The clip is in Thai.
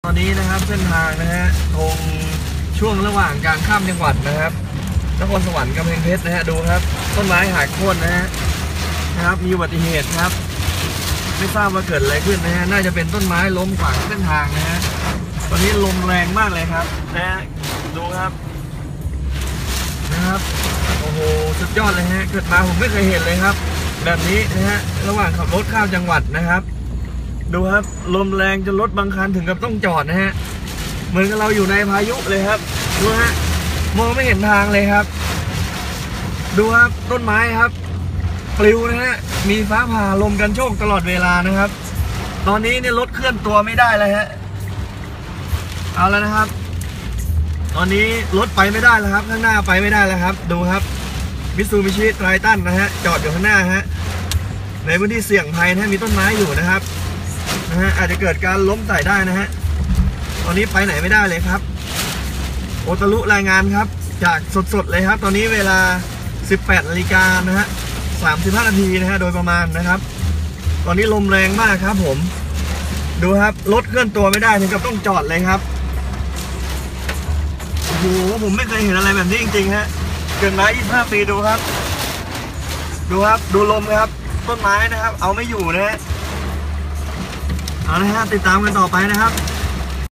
ตอนนี้นะครับเส้นทางนะฮะตรงช่วงระหว่างการข้ามจังหวัดนะครับนครสวรรค์กำแพงเพชรนะฮะดูครับต้นไม้หักโค่นนะครับมีอุบัติเหตุครับไม่ทราบว่าเกิดอะไรขึ้นนะฮะน่าจะเป็นต้นไม้ล้มขวางเส้นทางนะฮะตอนนี้ลมแรงมากเลยครับนะฮะดูครับนะครับโอ้โหสุดยอดเลยฮะเกิดมาผมไม่เคยเห็นเลยครับแบบนี้นะฮะระหว่างขับรถข้ามจังหวัดนะครับดูครับลมแรงจนรถบางคันถึงกับต้องจอดนะฮะเหมือนกับเราอยู่ในพายุเลยครับดูฮะมองไม่เห็นทางเลยครับดูครับต้นไม้ครับปลิวนะฮะมีฟ้าผ่าลมกันโชกตลอดเวลานะครับตอนนี้เนี่ยรถเคลื่อนตัวไม่ได้เลยฮะเอาแล้วนะครับตอนนี้รถไปไม่ได้แล้วครับข้างหน้าไปไม่ได้แล้วครับดูครับมิตซูบิชิไทรตันนะฮะจอดอยู่ข้างหน้าฮะในพื้นที่เสี่ยงภัยนะมีต้นไม้อยู่นะครับอาจจะเกิดการล้มใส่ได้นะฮะตอนนี้ไปไหนไม่ได้เลยครับโอตารุรายงานครับจากสดๆเลยครับตอนนี้เวลา 18 นาฬิกานะฮะ 35 นาทีนะฮะโดยประมาณนะครับตอนนี้ลมแรงมากครับผมดูครับรถเคลื่อนตัวไม่ได้ถึงกับต้องจอดเลยครับโอ้โหผมไม่เคยเห็นอะไรแบบนี้จริงๆฮะเกินมา25 ปีดูครับดูลมครับต้นไม้นะครับเอาไม่อยู่นะฮะเอาละฮะติดตามกันต่อไปนะครับ